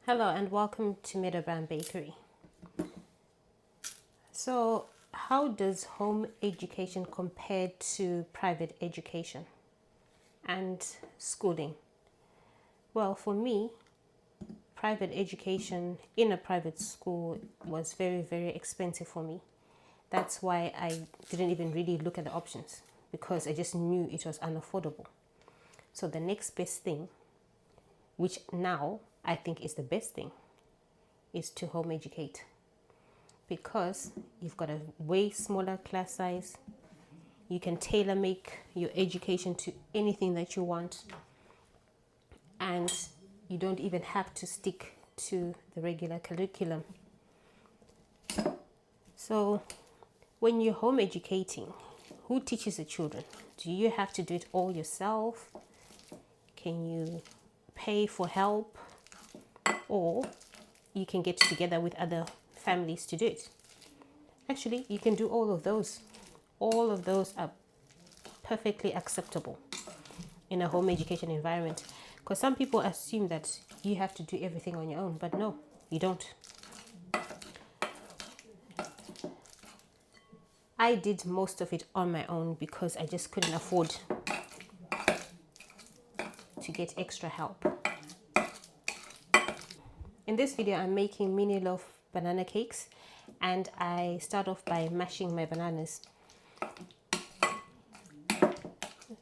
Hello and welcome to Meadow Bakery. So, how does home education compare to private education and schooling? Well, for me, private education in a private school was very, very expensive for me. That's why I didn't even really look at the options because I just knew it was unaffordable. So, the next best thing, which now I think is the best thing, is to home educate. Because you've got a way smaller class size, you can tailor make your education to anything that you want, and you don't even have to stick to the regular curriculum. So, when you're home educating, who teaches the children? Do you have to do it all yourself? Can you pay for help? Or you can get together with other families to do it. Actually, you can do all of those. All of those are perfectly acceptable in a home education environment. Because some people assume that you have to do everything on your own, but no, you don't. I did most of it on my own because I just couldn't afford to get extra help. In this video, I'm making mini loaf banana cakes, and I start off by mashing my bananas.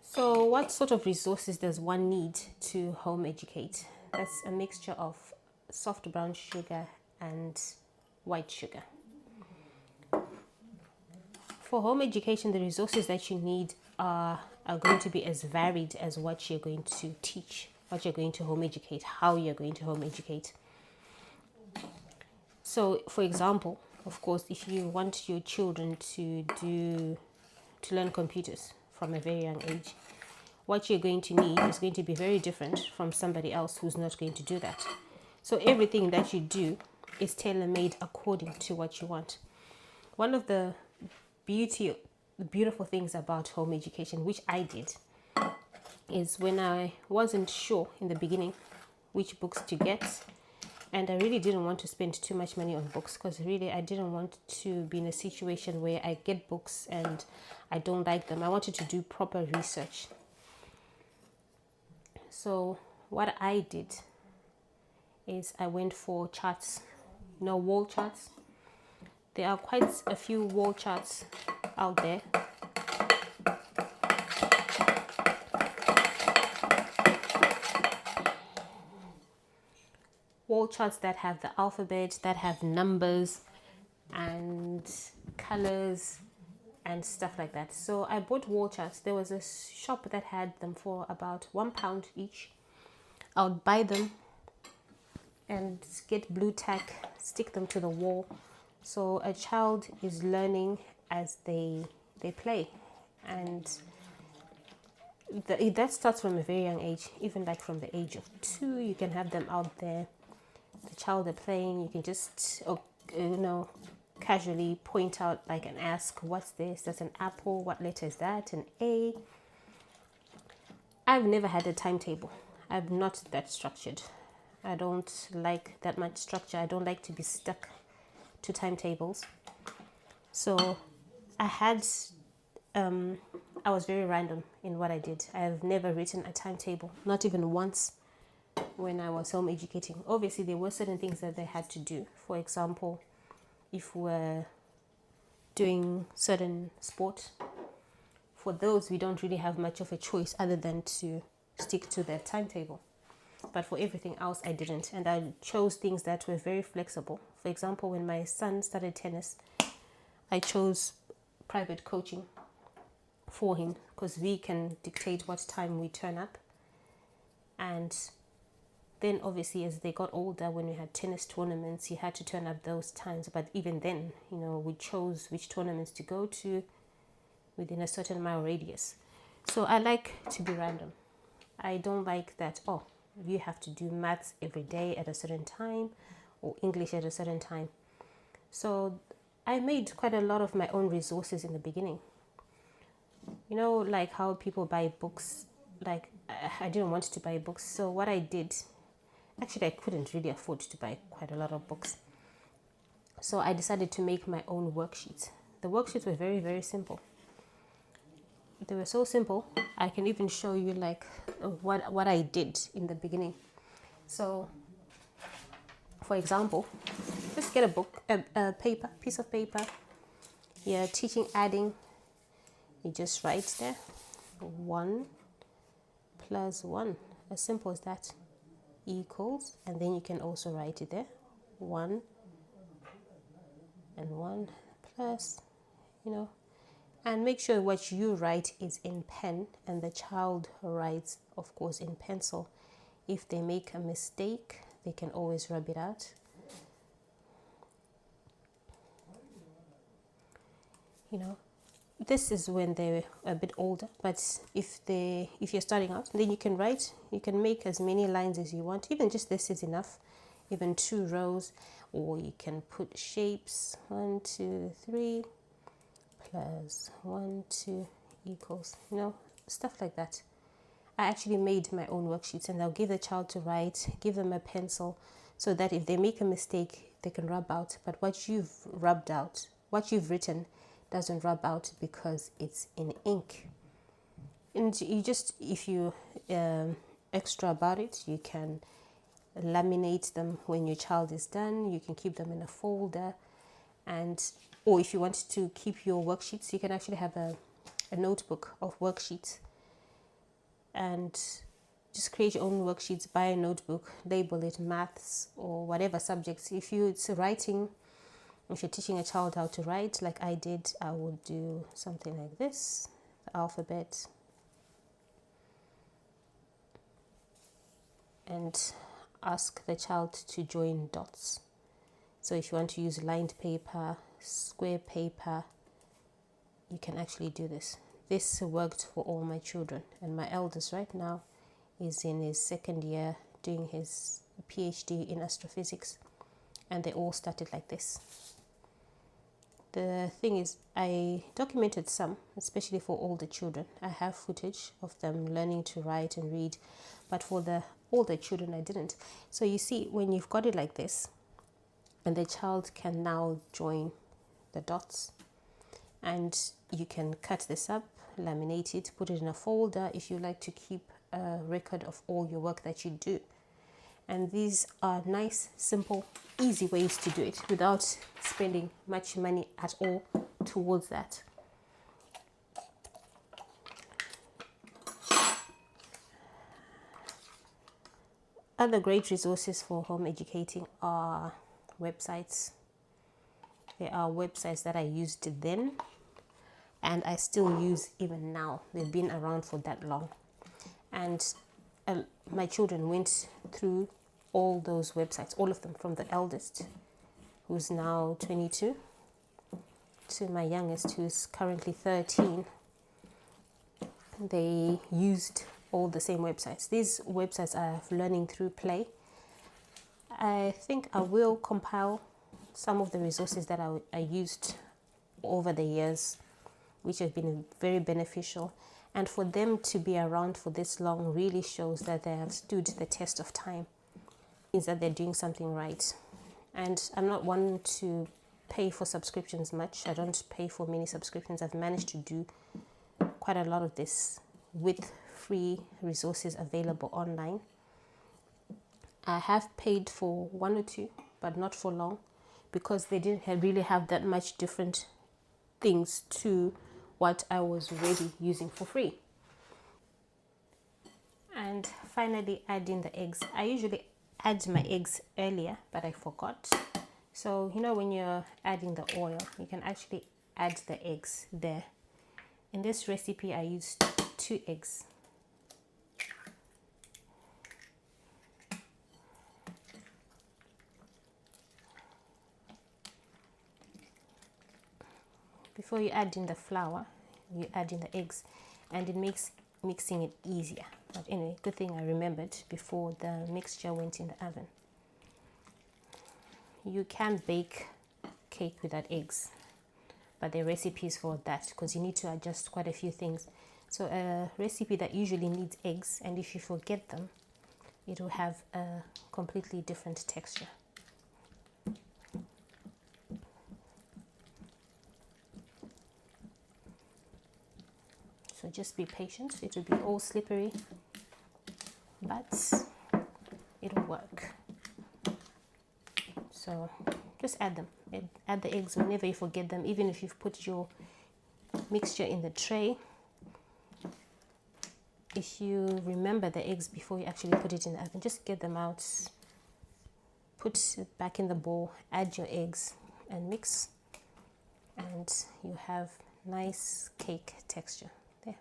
So what sort of resources does one need to home educate? That's a mixture of soft brown sugar and white sugar. For home education, the resources that you need are going to be as varied as what you're going to teach, what you're going to home educate, how you're going to home educate. So, for example, of course, if you want your children to learn computers from a very young age, what you're going to need is going to be very different from somebody else who's not going to do that. So everything that you do is tailor-made according to what you want. One of the beautiful things about home education, which I did, is when I wasn't sure in the beginning which books to get, and I really didn't want to spend too much money on books because really I didn't want to be in a situation where I get books and I don't like them. I wanted to do proper research. So what I did is I went for charts, wall charts. There are quite a few wall charts out there. Wall charts that have the alphabet, that have numbers and colors and stuff like that. So I bought wall charts. There was a shop that had them for about £1 each. I would buy them and get blue tack, stick them to the wall. So a child is learning as they play, and that starts from a very young age. Even like from the age of 2, you can have them out there. The child are playing. You can just casually point out like and ask, what's this? That's an apple. What letter is that? An A. I've never had a timetable. I'm not that structured. I don't like that much structure. I don't like to be stuck to timetables. So I was very random in what I did. I've never written a timetable, not even once when I was home educating. Obviously, there were certain things that they had to do. For example, if we're doing certain sports, for those we don't really have much of a choice other than to stick to their timetable. But for everything else, I didn't. And I chose things that were very flexible. For example, when my son started tennis, I chose private coaching for him because we can dictate what time we turn up. And then obviously as they got older, when we had tennis tournaments, you had to turn up those times. But even then, we chose which tournaments to go to within a certain mile radius. So I like to be random. I don't like that, you have to do maths every day at a certain time or English at a certain time. So I made quite a lot of my own resources in the beginning. Like how people buy books. Like I didn't want to buy books. So what I did, Actually, I couldn't really afford to buy quite a lot of books. So I decided to make my own worksheets. The worksheets were very, very simple. They were so simple. I can even show you like what I did in the beginning. So, for example, just get a book, a piece of paper. You're teaching adding. You just write there 1 plus 1, as simple as that, equals, and then you can also write it there 1 and 1 plus, and make sure what you write is in pen and the child writes, of course, in pencil. If they make a mistake, they can always rub it out. This is when they're a bit older, but if you're starting out, then you can make as many lines as you want. Even just this is enough, even 2 rows, or you can put shapes 1 2 3 plus 1 2 equals, stuff like that. I actually made my own worksheets, and I'll give the child to write, give them a pencil, so that if they make a mistake, they can rub out. But what you've written doesn't rub out because it's in ink. And if you extra about it, you can laminate them when your child is done. You can keep them in a folder, or if you want to keep your worksheets, you can actually have a notebook of worksheets and just create your own worksheets. Buy a notebook, label it maths or whatever subjects. If it's writing, if you're teaching a child how to write, like I did, I would do something like this, the alphabet, and ask the child to join dots. So if you want to use lined paper, square paper, you can actually do this. This worked for all my children, and my eldest right now is in his 2nd year doing his PhD in astrophysics, and they all started like this. The thing is, I documented some, especially for older children. I have footage of them learning to write and read, but for the older children, I didn't. So you see, when you've got it like this, and the child can now join the dots, and you can cut this up, laminate it, put it in a folder if you like to keep a record of all your work that you do. And these are nice, simple, easy ways to do it without spending much money at all towards that. Other great resources for home educating are websites. There are websites that I used then and I still use even now. They've been around for that long. And my children went through all those websites, all of them, from the eldest, who's now 22, to my youngest, who's currently 13. They used all the same websites. These websites are learning through play. I think I will compile some of the resources that I used over the years, which have been very beneficial. And for them to be around for this long really shows that they have stood the test of time. Means that they're doing something right. And I'm not one to pay for subscriptions much. I don't pay for many subscriptions. I've managed to do quite a lot of this with free resources available online. I have paid for 1 or 2, but not for long, because they didn't really have that much different things to what I was already using for free. And finally, adding the eggs. I usually add my eggs earlier, but I forgot. So, when you're adding the oil, you can actually add the eggs there. In this recipe, I used 2 eggs. Before you add in the flour, you add in the eggs, and it makes mixing it easier. But anyway, good thing I remembered before the mixture went in the oven. You can bake cake without eggs, but the recipe is for that, because you need to adjust quite a few things. So a recipe that usually needs eggs, and if you forget them, it will have a completely different texture. So just be patient. It will be all slippery, but it'll work. So just add them. Add the eggs whenever you forget them, even if you've put your mixture in the tray. If you remember the eggs before you actually put it in the oven, just get them out, put it back in the bowl, add your eggs and mix, and you have nice cake texture there.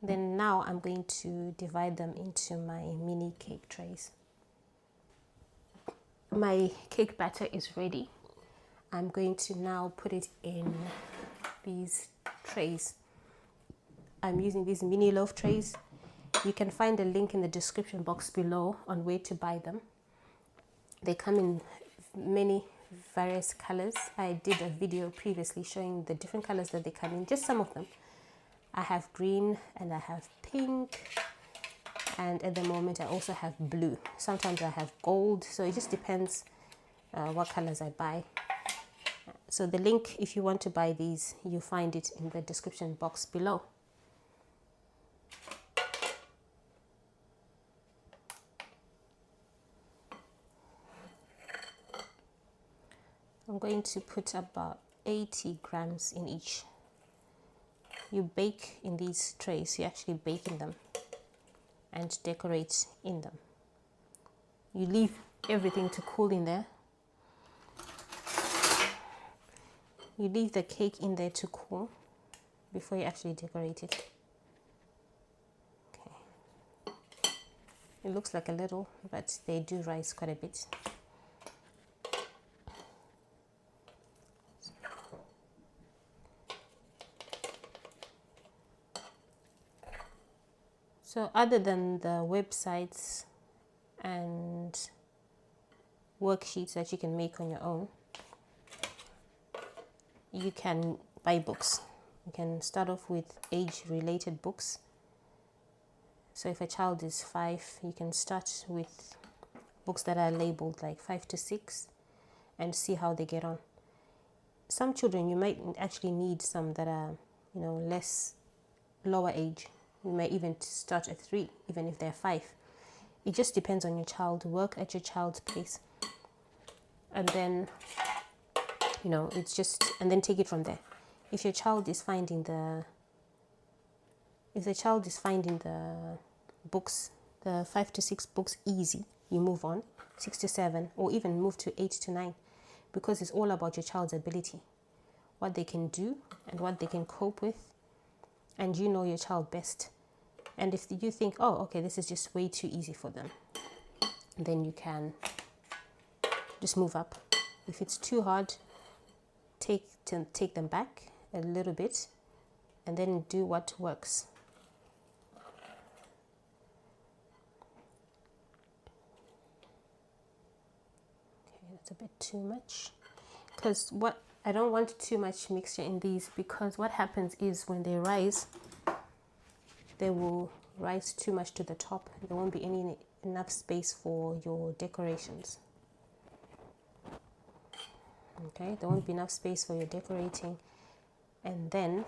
Then now I'm going to divide them into my mini cake trays. My cake batter is ready. I'm going to now put it in these trays. I'm using these mini loaf trays. You can find a link in the description box below on where to buy them. They come in many various colors. I did a video previously showing the different colors that they come in, just some of them. I have green and I have pink, and at the moment I also have blue. Sometimes I have gold, so it just depends what colors I buy. So the link, if you want to buy these, you find it in the description box below. I'm going to put about 80 grams in each. You bake in these trays, you actually bake in them and decorate in them. You leave everything to cool in there. You leave the cake in there to cool before you actually decorate it. Okay. It looks like a little, but they do rise quite a bit. So other than the websites and worksheets that you can make on your own, you can buy books. You can start off with age-related books. So if a child is 5, you can start with books that are labeled like 5 to 6 and see how they get on. Some children, you might actually need some that are, lower age. You may even start at 3, even if they're 5. It just depends on your child. Work at your child's pace. And then and then take it from there. If the child is finding the books, the 5 to 6 books easy, you move on, 6 to 7, or even move to 8 to 9, because it's all about your child's ability, what they can do and what they can cope with, and you know your child best. And if you think, oh, okay, this is just way too easy for them, then you can just move up. If it's too hard, take them back a little bit and then do what works. Okay, that's a bit too much, because I don't want too much mixture in these, because what happens is when they rise, they will rise too much to the top. There won't be enough space for your decorations. Okay, there won't be enough space for your decorating, and then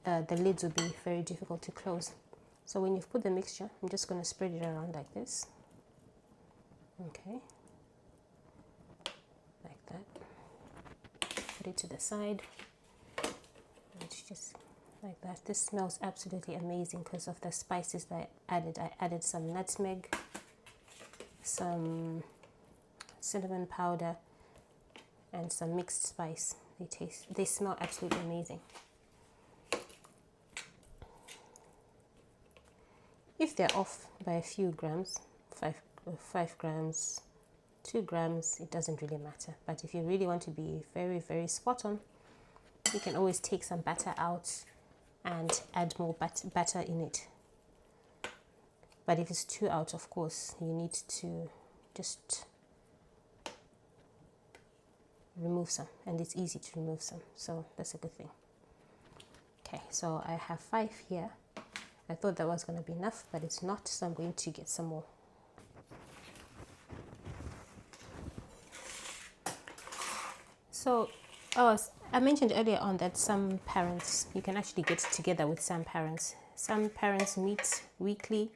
the lids will be very difficult to close. So when you've put the mixture, I'm just going to spread it around like this. Okay, like that. Put it to the side. It's just like that. This smells absolutely amazing because of the spices that I added. I added some nutmeg, some cinnamon powder, and some mixed spice. They smell absolutely amazing. If they're off by a few grams, 5 grams, 2 grams, it doesn't really matter. But if you really want to be very, very spot on, you can always take some batter out and add more batter in it. But if it's too out, of course, you need to just remove some, and it's easy to remove some, so that's a good thing. Okay, so I have 5 here. I thought that was going to be enough, but it's not, so I'm going to get some more. So I mentioned earlier on that some parents, you can actually get together with some parents. Some parents meet weekly,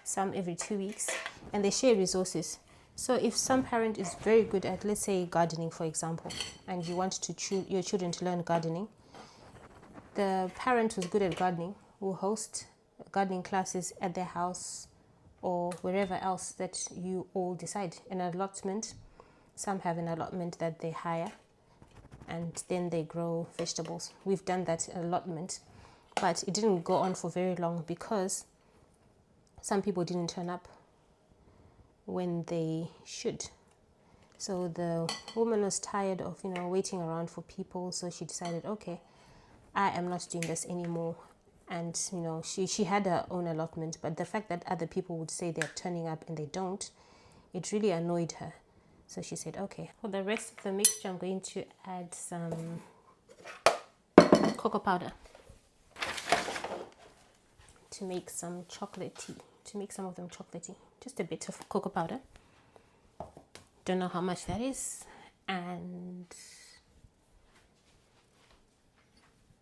some every 2 weeks, and they share resources. So if some parent is very good at, let's say, gardening, for example, and you want to your children to learn gardening, the parent who's good at gardening will host gardening classes at their house or wherever else that you all decide. An allotment, some have an allotment that they hire and then they grow vegetables. We've done that allotment, but it didn't go on for very long because some people didn't turn up when they should. So the woman was tired of, waiting around for people, so she decided, okay, I am not doing this anymore. And she had her own allotment, but the fact that other people would say they're turning up and they don't, it really annoyed her. So she said, okay, for the rest of the mixture, I'm going to add some cocoa powder to make some chocolatey, to make some of them chocolatey. Just a bit of cocoa powder. Don't know how much that is. And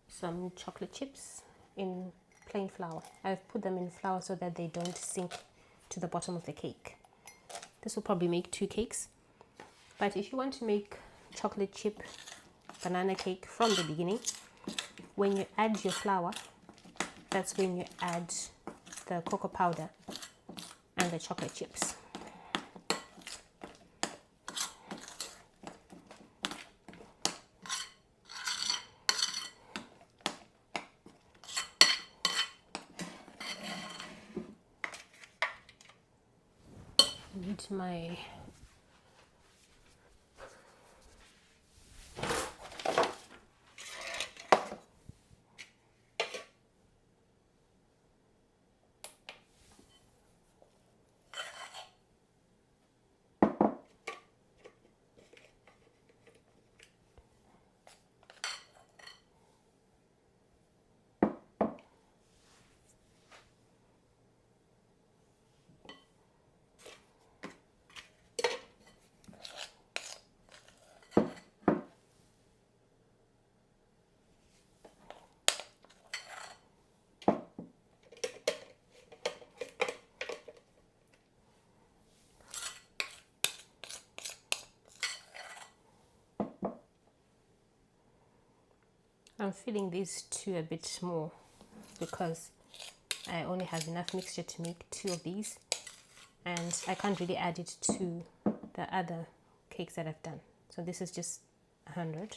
some chocolate chips in plain flour. I've put them in flour so that they don't sink to the bottom of the cake. This will probably make 2 cakes. But if you want to make chocolate chip banana cake from the beginning, when you add your flour, that's when you add the cocoa powder and the chocolate chips. Need my I'm filling these 2 a bit more because I only have enough mixture to make 2 of these, and I can't really add it to the other cakes that I've done. So this is just 100.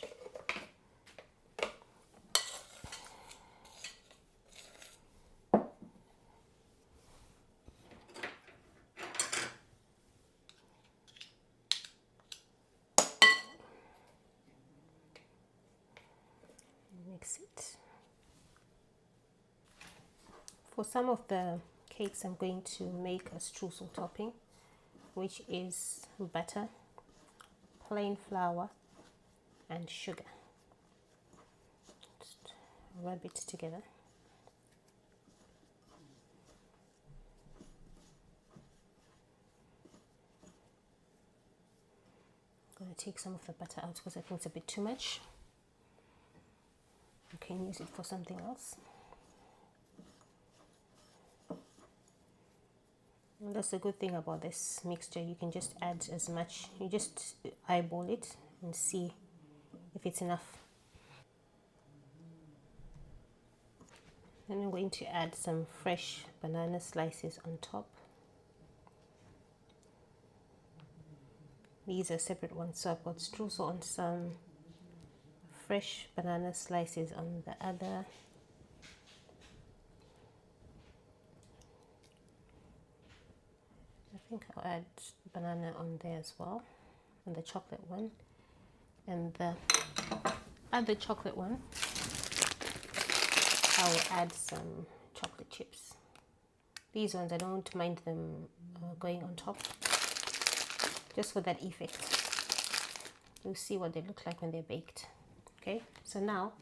Mix it. For some of the cakes, I'm going to make a streusel topping, which is butter, plain flour, and sugar. Just rub it together. I'm going to take some of the butter out because I think it's a bit too much. You can use it for something else. And that's the good thing about this mixture. You can just add as much. You just eyeball it and see if it's enough. Then I'm going to add some fresh banana slices on top. These are separate ones, so I've got streusel on some, fresh banana slices on the other. I think I'll add banana on there as well, and the chocolate one, and the other chocolate one I will add some chocolate chips. These ones I don't mind them going on top, just for that effect. You'll see what they look like when they're baked. Okay, so now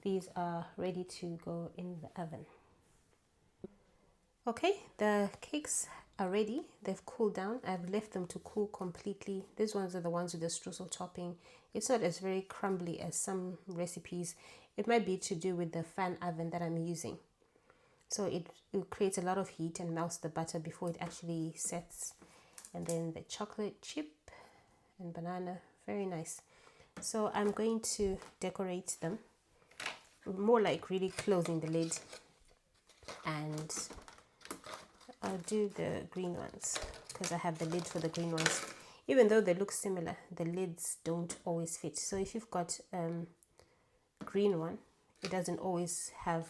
these are ready to go in the oven. Okay, the cakes are ready. They've cooled down. I've left them to cool completely. These ones are the ones with the streusel topping. It's not as very crumbly as some recipes. It might be to do with the fan oven that I'm using. So it creates a lot of heat and melts the butter before it actually sets. And then the chocolate chip and banana, very nice. So I'm going to decorate them, more like really closing the lid, and I'll do the green ones because I have the lid for the green ones. Even though they look similar, the lids don't always fit. So if you've got green one, it doesn't always have,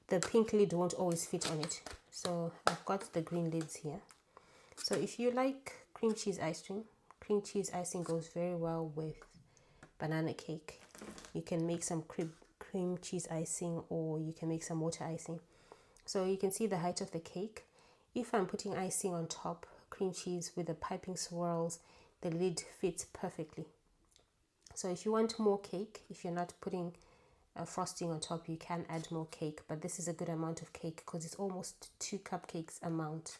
the pink lid won't always fit on it. So I've got the green lids here. So if you like cream cheese icing goes very well with banana cake. You can make some cream cheese icing, or you can make some water icing. So you can see the height of the cake. If I'm putting icing on top, cream cheese with the piping swirls, the lid fits perfectly. So if you want more cake, if you're not putting frosting on top, you can add more cake, but this is a good amount of cake because it's almost 2 cupcakes amount.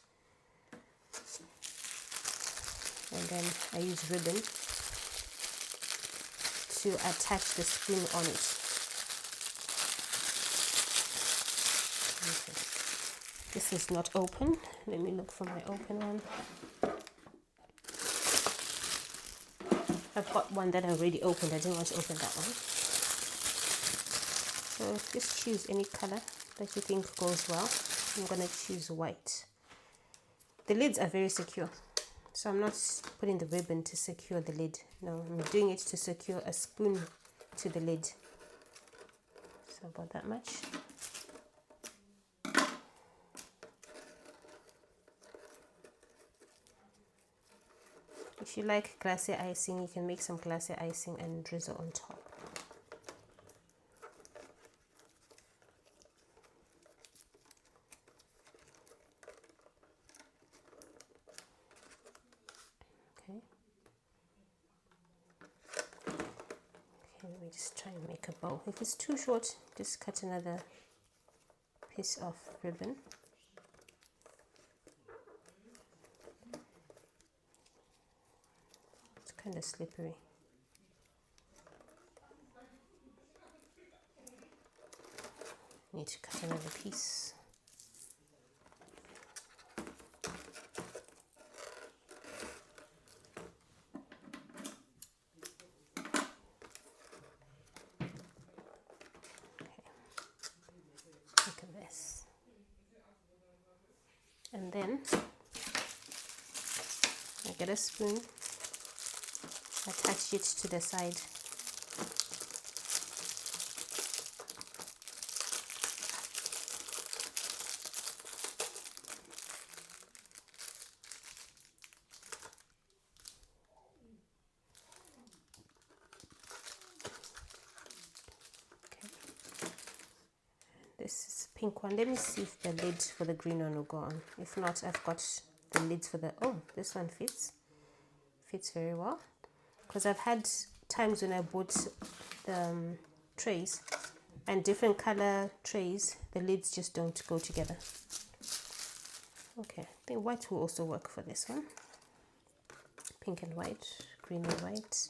And then I use ribbon to attach the spoon on it. Okay. This is not open. Let me look for my open one. I've got one that I already opened. I didn't want to open that one. So just choose any color that you think goes well. I'm going to choose white. The lids are very secure, so I'm not putting the ribbon to secure the lid. No, I'm doing it to secure a spoon to the lid. So about that much. If you like glassy icing, you can make some glassy icing and drizzle on top. Okay. Okay, let me just try and make a bow. If it's too short, just cut another piece of ribbon. It's kind of slippery. Need to cut another piece. Look at this. And then I get a spoon, attach it to the side. This is pink one. Let me see if the lid for the green one will go on. If not, I've got the lids for the, oh, this one fits very well, because I've had times when I bought the trays and different color trays, the lids just don't go together. Okay, I think white will also work for this one. Pink and white, green and white.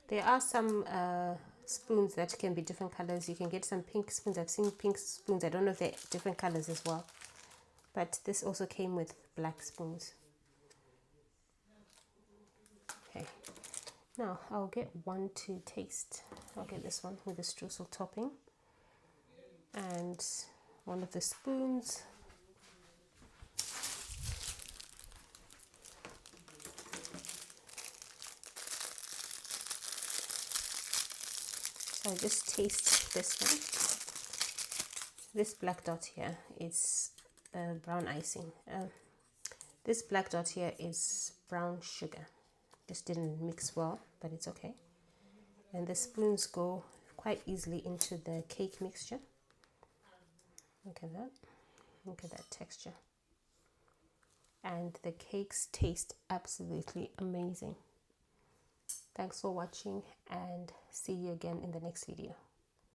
There are some spoons that can be different colors. You can get some pink spoons. I've seen pink spoons. I don't know if they're different colors as well. But this also came with black spoons. Okay. Now I'll get one to taste. I'll get this one with the streusel topping. And one of the spoons. So I'll just taste this one. This black dot here is brown icing. This black dot here is brown sugar. Just didn't mix well, but it's okay. And the spoons go quite easily into the cake mixture. Look at that. Look at that texture. And the cakes taste absolutely amazing. Thanks for watching, and see you again in the next video.